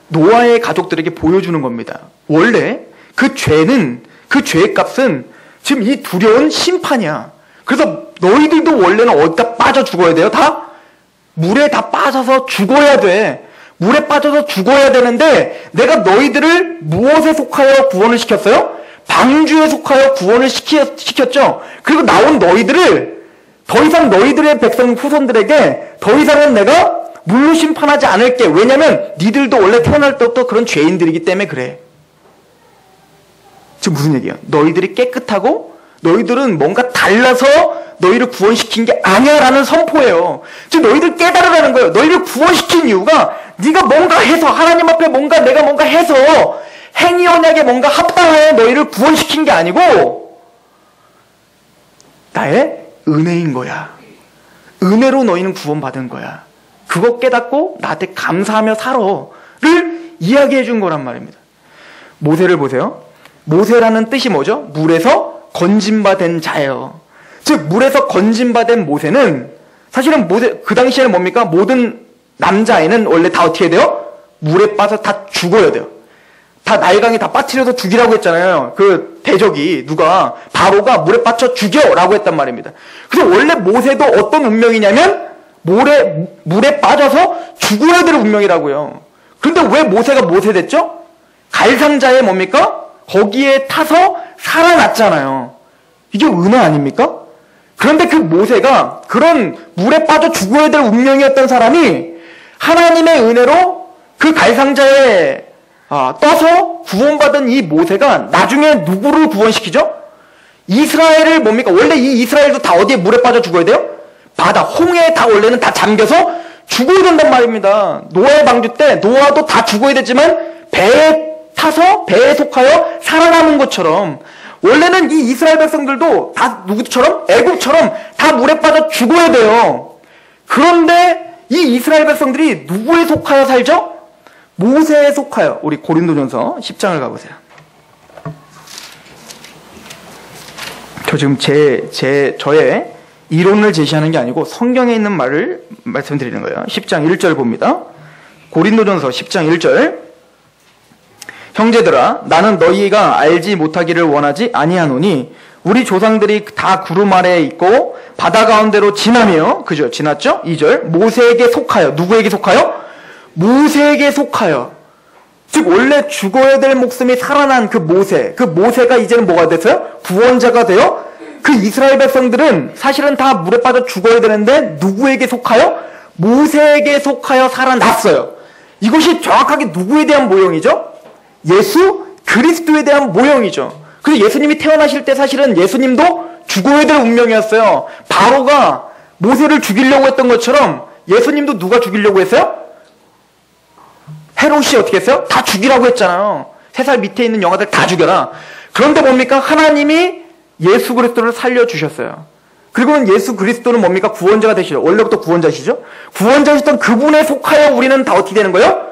노아의 가족들에게 보여주는 겁니다. 원래 그 죄는, 그 죄의 값은 지금 이 두려운 심판이야. 그래서 너희들도 원래는 어디다 빠져 죽어야 돼요? 다? 물에 다 빠져서 죽어야 돼. 물에 빠져서 죽어야 되는데 내가 너희들을 무엇에 속하여 구원을 시켰어요? 방주에 속하여 구원을 시켰죠. 그리고 나온 너희들을 더 이상 너희들의 백성 후손들에게 더 이상은 내가 물로 심판하지 않을게. 왜냐면 니들도 원래 태어날 때부터 그런 죄인들이기 때문에 그래. 지금 무슨 얘기야? 너희들이 깨끗하고 너희들은 뭔가 달라서 너희를 구원시킨 게 아니야 라는 선포예요. 지금 너희들 깨달으라는 거예요. 너희를 구원시킨 이유가 네가 뭔가 해서 하나님 앞에 내가 뭔가 해서 행위 언약에 뭔가 합당하여 너희를 구원시킨 게 아니고 나의 은혜인 거야. 은혜로 너희는 구원받은 거야. 그거 깨닫고 나한테 감사하며 살아를 이야기해 준 거란 말입니다. 모세를 보세요. 모세라는 뜻이 뭐죠? 물에서 건짐받은 자예요. 즉 물에서 건짐받은 모세는 사실은 그 당시에는 뭡니까? 모든 남자애는 원래 다 어떻게 해야 돼요? 물에 빠져 다 죽어야 돼요. 다 날강이 다 빠뜨려서 죽이라고 했잖아요. 그 대적이 누가 바로가 물에 빠져 죽여라고 했단 말입니다. 그래서 원래 모세도 어떤 운명이냐면 물에 빠져서 죽어야 될 운명이라고요. 그런데 왜 모세가 모세 됐죠? 갈상자에 뭡니까? 거기에 타서 살아났잖아요. 이게 은혜 아닙니까? 그런데 그 모세가 그런 물에 빠져 죽어야 될 운명이었던 사람이 하나님의 은혜로 그 갈상자에 떠서 구원받은 이 모세가 나중에 누구를 구원시키죠? 이스라엘을 뭡니까? 원래 이 이스라엘도 다 어디에 물에 빠져 죽어야 돼요? 바다, 홍해에 다 원래는 다 잠겨서 죽어야 된단 말입니다. 노아의 방주 때 노아도 다 죽어야 되지만 배에 타서 배에 속하여 살아남은 것처럼 원래는 이 이스라엘 백성들도 다 누구처럼? 애국처럼 다 물에 빠져 죽어야 돼요. 그런데 이 이스라엘 백성들이 누구에 속하여 살죠? 모세에 속하여. 우리 고린도전서 10장을 가보세요. 저 지금 저의 이론을 제시하는 게 아니고 성경에 있는 말을 말씀드리는 거예요. 10장 1절 봅니다. 고린도전서 10장 1절. 형제들아 나는 너희가 알지 못하기를 원하지 아니하노니 우리 조상들이 다 구름 아래에 있고 바다 가운데로 지나며 그죠? 지났죠? 2절. 모세에게 속하여. 누구에게 속하여? 모세에게 속하여. 즉 원래 죽어야 될 목숨이 살아난 그 모세가 이제는 뭐가 됐어요? 구원자가 되어 그 이스라엘 백성들은 사실은 다 물에 빠져 죽어야 되는데 누구에게 속하여? 모세에게 속하여 살아났어요. 이것이 정확하게 누구에 대한 모형이죠? 예수 그리스도에 대한 모형이죠. 그래서 예수님이 태어나실 때 사실은 예수님도 죽어야 될 운명이었어요. 바로가 모세를 죽이려고 했던 것처럼 예수님도 누가 죽이려고 했어요? 헤롯이 어떻게 했어요? 다 죽이라고 했잖아요. 3살 밑에 있는 영아들 다 죽여라. 그런데 뭡니까? 하나님이 예수 그리스도를 살려주셨어요. 그리고는 예수 그리스도는 뭡니까? 구원자가 되시죠. 원래부터 구원자시죠? 구원자시던 그분에 속하여 우리는 다 어떻게 되는 거예요?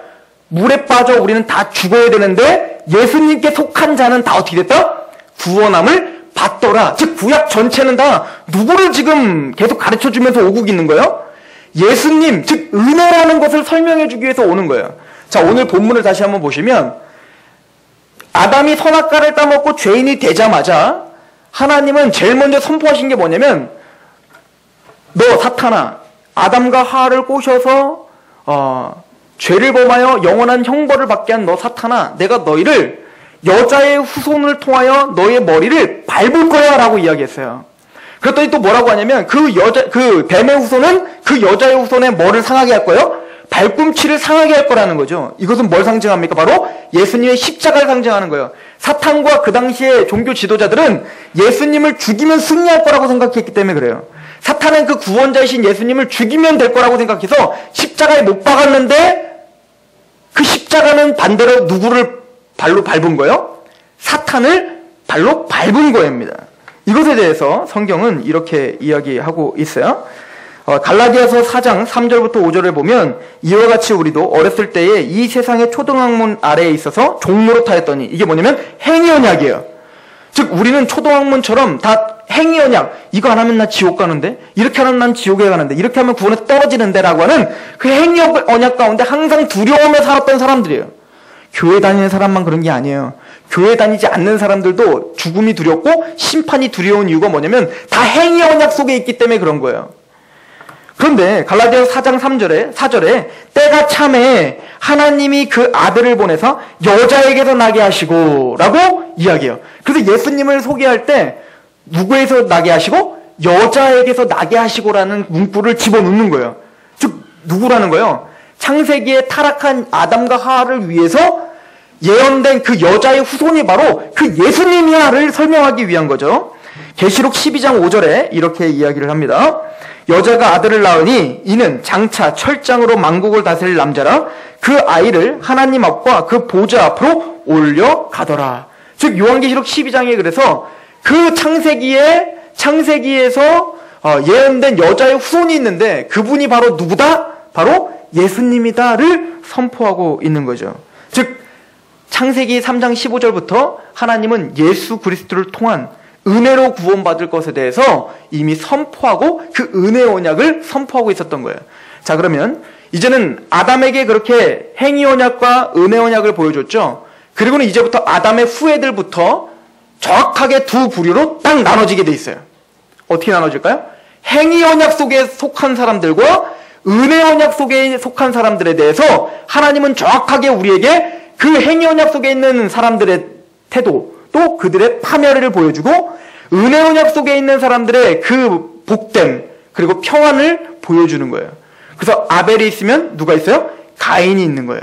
물에 빠져 우리는 다 죽어야 되는데 예수님께 속한 자는 다 어떻게 됐다? 구원함을 받더라. 즉 구약 전체는 다 누구를 지금 계속 가르쳐주면서 오고 있는 거예요? 예수님, 즉 은혜라는 것을 설명해 주기 위해서 오는 거예요. 자, 오늘 본문을 다시 한번 보시면 아담이 선악과를 따먹고 죄인이 되자마자 하나님은 제일 먼저 선포하신 게 뭐냐면 너 사탄아, 아담과 하와를 꼬셔서 죄를 범하여 영원한 형벌을 받게 한 너 사탄아, 내가 너희를 여자의 후손을 통하여 너의 머리를 밟을 거야 라고 이야기했어요. 그랬더니 또 뭐라고 하냐면 그 뱀의 후손은 그 여자의 후손의 뭐를 상하게 할 거예요? 발꿈치를 상하게 할 거라는 거죠. 이것은 뭘 상징합니까? 바로 예수님의 십자가를 상징하는 거예요. 사탄과 그 당시의 종교 지도자들은 예수님을 죽이면 승리할 거라고 생각했기 때문에 그래요. 사탄은 그 구원자이신 예수님을 죽이면 될 거라고 생각해서 십자가에 못 박았는데 그 십자가는 반대로 누구를 발로 밟은 거예요? 사탄을 발로 밟은 거입니다. 이것에 대해서 성경은 이렇게 이야기하고 있어요. 갈라디아서 4장 3절부터 5절을 보면 이와 같이 우리도 어렸을 때에 이 세상의 초등학문 아래에 있어서 종노릇하였더니, 이게 뭐냐면 행위언약이에요. 즉 우리는 초등학문처럼 다 행위언약, 이거 안 하면 나 지옥 가는데, 이렇게 하면 난 지옥에 가는데, 이렇게 하면 구원에서 떨어지는데 라고 하는 그 행위언약 가운데 항상 두려움에 살았던 사람들이에요. 교회 다니는 사람만 그런 게 아니에요. 교회 다니지 않는 사람들도 죽음이 두렵고 심판이 두려운 이유가 뭐냐면 다 행위언약 속에 있기 때문에 그런 거예요. 그런데 갈라디아서 4장 4절에 때가 참에 하나님이 그 아들을 보내서 여자에게서 나게 하시고 라고 이야기해요. 그래서 예수님을 소개할 때 누구에서 나게 하시고? 여자에게서 나게 하시고라는 문구를 집어넣는 거예요. 즉 누구라는 거예요? 창세기에 타락한 아담과 하와를 위해서 예언된 그 여자의 후손이 바로 그 예수님이야를 설명하기 위한 거죠. 계시록 12장 5절에 이렇게 이야기를 합니다. 여자가 아들을 낳으니 이는 장차 철장으로 만국을 다스릴 남자라 그 아이를 하나님 앞과 그 보좌 앞으로 올려가더라. 즉 요한계시록 12장에 그래서 그 창세기에서 예언된 여자의 후손이 있는데 그분이 바로 누구다? 바로 예수님이다를 선포하고 있는 거죠. 즉 창세기 3장 15절부터 하나님은 예수 그리스도를 통한 은혜로 구원받을 것에 대해서 이미 선포하고 그 은혜 언약을 선포하고 있었던 거예요. 자, 그러면 이제는 아담에게 그렇게 행위 언약과 은혜 언약을 보여줬죠. 그리고는 이제부터 아담의 후예들부터 정확하게 두 부류로 딱 나눠지게 돼 있어요. 어떻게 나눠질까요? 행위 언약 속에 속한 사람들과 은혜 언약 속에 속한 사람들에 대해서 하나님은 정확하게 우리에게 그 행위 언약 속에 있는 사람들의 태도, 또 그들의 파멸을 보여주고 은혜 언약 속에 있는 사람들의 그 복됨 그리고 평안을 보여주는 거예요. 그래서 아벨이 있으면 누가 있어요? 가인이 있는 거예요.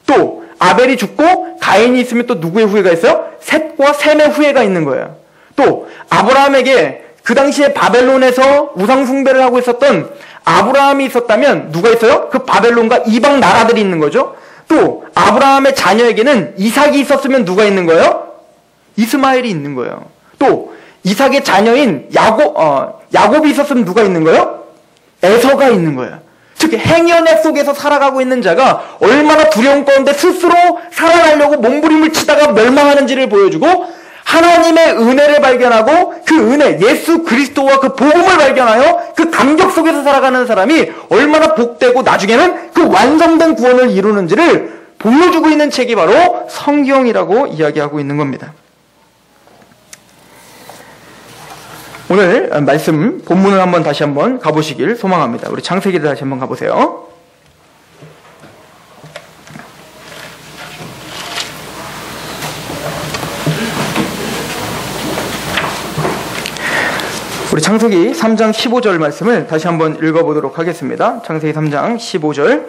또 아벨이 죽고 가인이 있으면 또 누구의 후예가 있어요? 셋과 셈의 후예가 있는 거예요. 또 아브라함에게 그 당시에 바벨론에서 우상 숭배를 하고 있었던 아브라함이 있었다면 누가 있어요? 그 바벨론과 이방 나라들이 있는 거죠. 또 아브라함의 자녀에게는 이삭이 있었으면 누가 있는 거예요? 이스마엘이 있는 거예요. 또 이삭의 자녀인 야곱이 있었으면 누가 있는 거예요? 에서가 있는 거예요. 즉 행연약 속에서 살아가고 있는 자가 얼마나 두려운 가운데 스스로 살아가려고 몸부림을 치다가 멸망하는지를 보여주고 하나님의 은혜를 발견하고 그 은혜, 예수 그리스도와 그 복음을 발견하여 그 감격 속에서 살아가는 사람이 얼마나 복되고 나중에는 그 완성된 구원을 이루는지를 보여주고 있는 책이 바로 성경이라고 이야기하고 있는 겁니다. 오늘 말씀 본문을 다시 한번 가보시길 소망합니다. 우리 창세기를 다시 한번 가보세요. 우리 창세기 3장 15절 말씀을 다시 한번 읽어보도록 하겠습니다. 창세기 3장 15절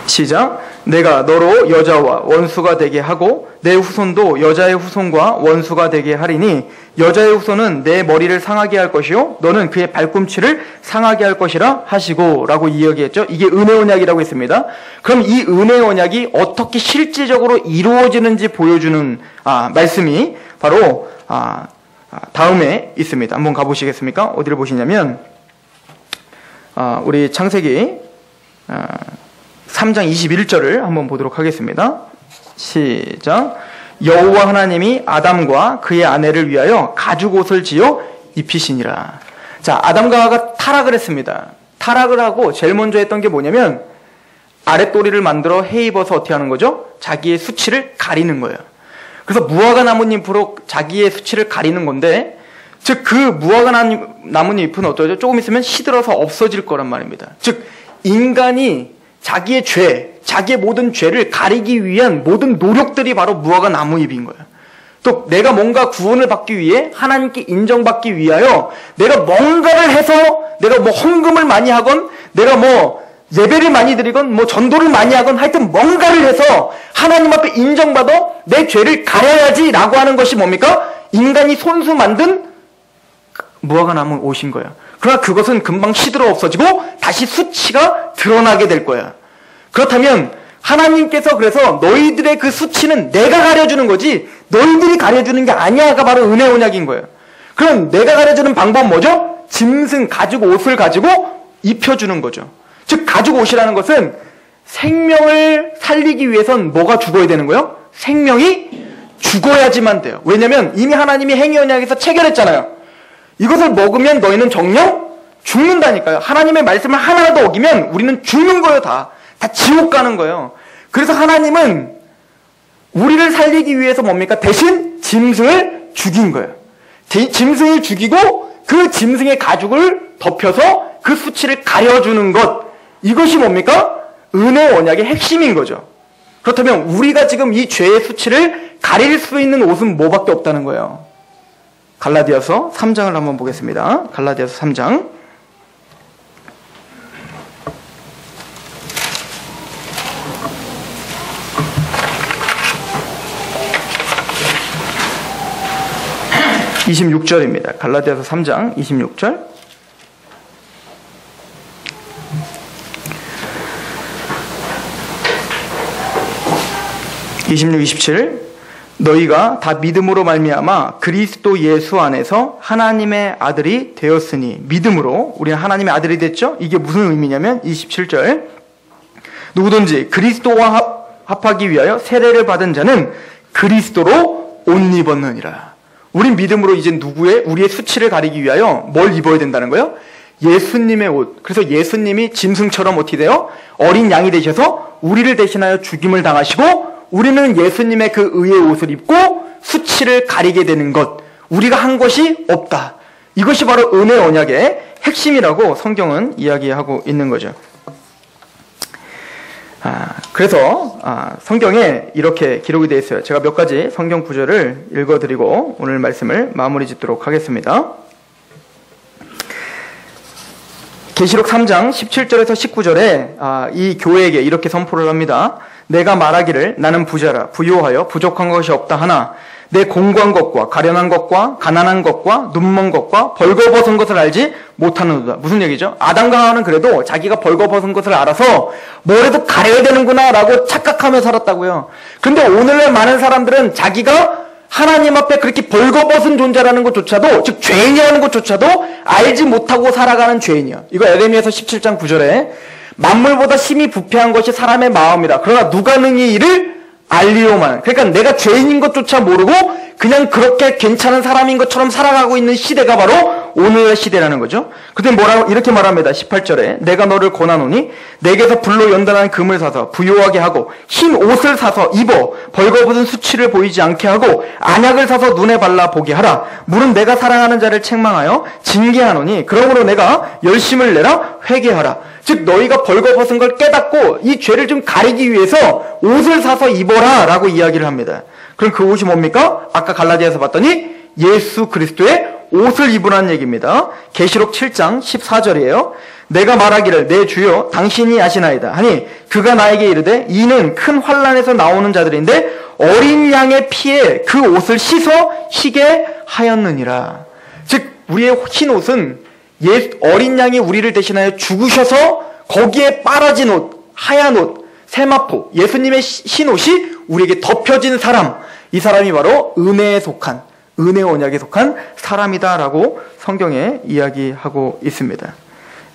시작. 내가 너로 여자와 원수가 되게 하고 내 후손도 여자의 후손과 원수가 되게 하리니 여자의 후손은 내 머리를 상하게 할 것이요 너는 그의 발꿈치를 상하게 할 것이라 하시고 라고 이야기했죠. 이게 은혜 언약이라고 했습니다. 그럼 이 은혜 언약이 어떻게 실질적으로 이루어지는지 보여주는 말씀이 바로 다음에 있습니다. 한번 가보시겠습니까? 어디를 보시냐면 우리 창세기 3장 21절을 한번 보도록 하겠습니다. 시작. 여호와 하나님이 아담과 그의 아내를 위하여 가죽옷을 지어 입히시니라. 자, 아담과 하와가 타락을 했습니다. 타락을 하고 제일 먼저 했던 게 뭐냐면 아랫도리를 만들어 해입어서 어떻게 하는 거죠? 자기의 수치를 가리는 거예요. 그래서 무화과 나뭇잎으로 자기의 수치를 가리는 건데, 즉 그 무화과 나뭇잎은 어떠죠? 조금 있으면 시들어서 없어질 거란 말입니다. 즉 인간이 자기의 죄, 자기의 모든 죄를 가리기 위한 모든 노력들이 바로 무화과 나무잎인 거예요. 또 내가 뭔가 구원을 받기 위해 하나님께 인정받기 위하여 내가 뭔가를 해서 내가 뭐 헌금을 많이 하건 내가 뭐 예배를 많이 드리건 뭐 전도를 많이 하건 하여튼 뭔가를 해서 하나님 앞에 인정받아 내 죄를 가려야지 라고 하는 것이 뭡니까? 인간이 손수 만든 무화과 나무 옷인 거예요. 그러나 그것은 금방 시들어 없어지고 다시 수치가 드러나게 될 거예요. 그렇다면 하나님께서 그래서 너희들의 그 수치는 내가 가려주는 거지 너희들이 가려주는 게 아니야가 바로 은혜 언약인 거예요. 그럼 내가 가려주는 방법은 뭐죠? 짐승 가죽 옷을 가지고 입혀주는 거죠. 즉 가죽 옷이라는 것은 생명을 살리기 위해선 뭐가 죽어야 되는 거예요? 생명이 죽어야지만 돼요. 왜냐하면 이미 하나님이 행위 언약에서 체결했잖아요. 이것을 먹으면 너희는 정령 죽는다니까요. 하나님의 말씀을 하나라도 어기면 우리는 죽는 거예요. 다 지옥 가는 거예요. 그래서 하나님은 우리를 살리기 위해서 뭡니까? 대신 짐승을 죽인 거예요. 짐승을 죽이고 그 짐승의 가죽을 덮여서 그 수치를 가려주는 것. 이것이 뭡니까? 은혜 언약의 핵심인 거죠. 그렇다면 우리가 지금 이 죄의 수치를 가릴 수 있는 옷은 뭐밖에 없다는 거예요. 갈라디아서 3장을 한번 보겠습니다. 갈라디아서 3장 26절입니다. 갈라디아서 3장 26절. (26, 27) 너희가 다 믿음으로 말미암아 그리스도 예수 안에서 하나님의 아들이 되었으니. 믿음으로 우리는 하나님의 아들이 됐죠. 이게 무슨 의미냐면 27절 누구든지 그리스도와 합하기 위하여 세례를 받은 자는 그리스도로 옷 입었느니라. 우린 믿음으로 이제 우리의 수치를 가리기 위하여 뭘 입어야 된다는 거예요? 예수님의 옷. 그래서 예수님이 짐승처럼 어떻게 돼요? 어린 양이 되셔서 우리를 대신하여 죽임을 당하시고 우리는 예수님의 그 의의 옷을 입고 수치를 가리게 되는 것. 우리가 한 것이 없다. 이것이 바로 은혜 언약의 핵심이라고 성경은 이야기하고 있는 거죠. 그래서 성경에 이렇게 기록이 되어 있어요. 제가 몇 가지 성경 구절을 읽어드리고 오늘 말씀을 마무리 짓도록 하겠습니다. 계시록 3장 17절에서 19절에 이 교회에게 이렇게 선포를 합니다. 내가 말하기를 나는 부자라 부요하여 부족한 것이 없다 하나 내 공고한 것과 가련한 것과 가난한 것과 눈먼 것과 벌거벗은 것을 알지 못하는도다. 무슨 얘기죠? 아담과 하와는 그래도 자기가 벌거벗은 것을 알아서 뭐래도 가려야 되는구나 라고 착각하며 살았다고요. 근데 오늘날 많은 사람들은 자기가 하나님 앞에 그렇게 벌거벗은 존재라는 것조차도, 즉 죄인이라는 것조차도 알지 못하고 살아가는 죄인이요. 이거 에레미야서 17장 9절에 만물보다 심히 부패한 것이 사람의 마음이라. 그러나 누가 능히 이를 알리오만. 그러니까 내가 죄인인 것조차 모르고 그냥 그렇게 괜찮은 사람인 것처럼 살아가고 있는 시대가 바로 오늘의 시대라는 거죠. 근데 이렇게 말합니다. 18절에 내가 너를 권하노니 내게서 불로 연단한 금을 사서 부요하게 하고 흰 옷을 사서 입어 벌거벗은 수치를 보이지 않게 하고 안약을 사서 눈에 발라 보게 하라. 물은 내가 사랑하는 자를 책망하여 징계하노니 그러므로 내가 열심을 내라 회개하라. 즉 너희가 벌거벗은 걸 깨닫고 이 죄를 좀 가리기 위해서 옷을 사서 입어라 라고 이야기를 합니다. 그럼 그 옷이 뭡니까? 아까 갈라디아서 봤더니 예수 그리스도의 옷을 입으라는 얘기입니다. 계시록 7장 14절이에요. 내가 말하기를 내 주여 당신이 아시나이다 하니 그가 나에게 이르되 이는 큰 환난에서 나오는 자들인데 어린 양의 피에 그 옷을 씻어 희게 하였느니라. 즉 우리의 흰 옷은 어린 양이 우리를 대신하여 죽으셔서 거기에 빨아진 옷, 하얀 옷, 세마포, 예수님의 흰 옷이 우리에게 덮여진 사람, 이 사람이 바로 은혜에 속한, 은혜 언약에 속한 사람이다라고 성경에 이야기하고 있습니다.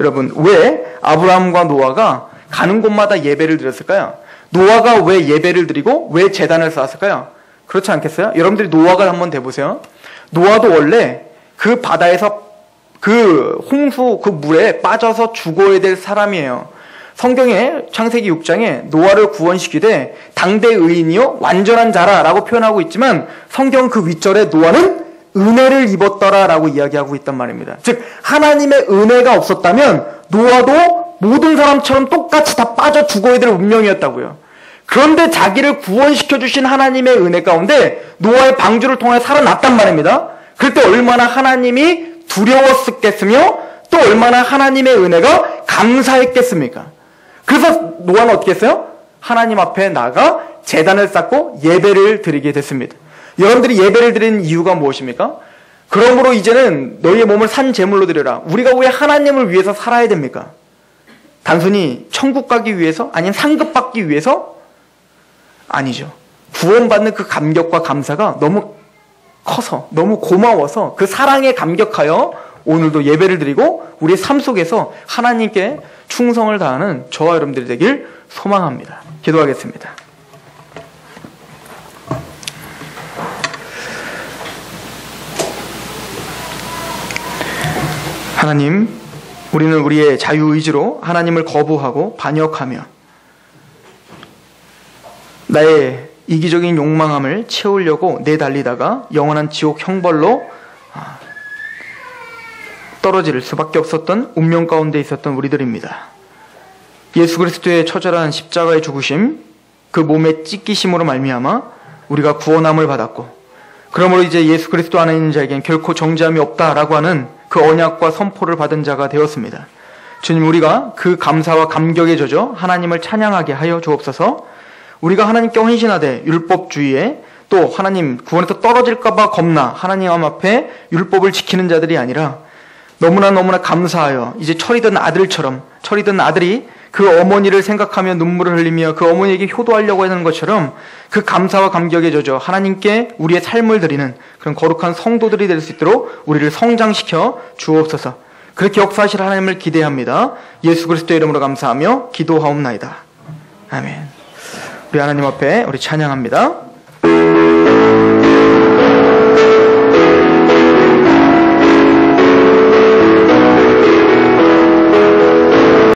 여러분, 왜 아브라함과 노아가 가는 곳마다 예배를 드렸을까요? 노아가 왜 예배를 드리고 왜 제단을 쌓았을까요? 그렇지 않겠어요? 여러분들이 노아가 한번 대보세요. 노아도 원래 그 바다에서 그 홍수 그 물에 빠져서 죽어야 될 사람이에요. 성경에 창세기 6장에 노아를 구원시키되 당대 의인이요 완전한 자라라고 표현하고 있지만 성경 그 윗절에 노아는 은혜를 입었더라라고 이야기하고 있단 말입니다. 즉 하나님의 은혜가 없었다면 노아도 모든 사람처럼 똑같이 다 빠져 죽어야 될 운명이었다고요. 그런데 자기를 구원시켜 주신 하나님의 은혜 가운데 노아의 방주를 통해 살아났단 말입니다. 그럴 때 얼마나 하나님이 두려웠겠으며 또 얼마나 하나님의 은혜가 감사했겠습니까? 그래서 노아는 어떻게 했어요? 하나님 앞에 나가 제단을 쌓고 예배를 드리게 됐습니다. 여러분들이 예배를 드리는 이유가 무엇입니까? 그러므로 이제는 너희의 몸을 산 제물로 드려라. 우리가 왜 하나님을 위해서 살아야 됩니까? 단순히 천국 가기 위해서? 아니면 상급 받기 위해서? 아니죠. 구원받는 그 감격과 감사가 너무 커서, 너무 고마워서 그 사랑에 감격하여 오늘도 예배를 드리고 우리의 삶 속에서 하나님께 충성을 다하는 저와 여러분들이 되길 소망합니다. 기도하겠습니다. 하나님, 우리는 우리의 자유의지로 하나님을 거부하고 반역하며 나의 이기적인 욕망함을 채우려고 내달리다가 영원한 지옥 형벌로 떨어질 수밖에 없었던 운명 가운데 있었던 우리들입니다. 예수 그리스도의 처절한 십자가의 죽으심, 그 몸의 찢기심으로 말미암아 우리가 구원함을 받았고, 그러므로 이제 예수 그리스도 안에 있는 자에겐 결코 정죄함이 없다라고 하는 그 언약과 선포를 받은 자가 되었습니다. 주님, 우리가 그 감사와 감격에 젖어 하나님을 찬양하게 하여 주옵소서. 우리가 하나님께 헌신하되 율법주의에 또 하나님 구원에서 떨어질까봐 겁나 하나님 앞에 율법을 지키는 자들이 아니라 너무나 감사하여 이제 철이든 아들처럼, 철이든 아들이 그 어머니를 생각하며 눈물을 흘리며 그 어머니에게 효도하려고 하는 것처럼 그 감사와 감격에 젖어 하나님께 우리의 삶을 드리는 그런 거룩한 성도들이 될 수 있도록 우리를 성장시켜 주옵소서. 그렇게 역사하실 하나님을 기대합니다. 예수 그리스도의 이름으로 감사하며 기도하옵나이다. 아멘. 우리 하나님 앞에 우리 찬양합니다.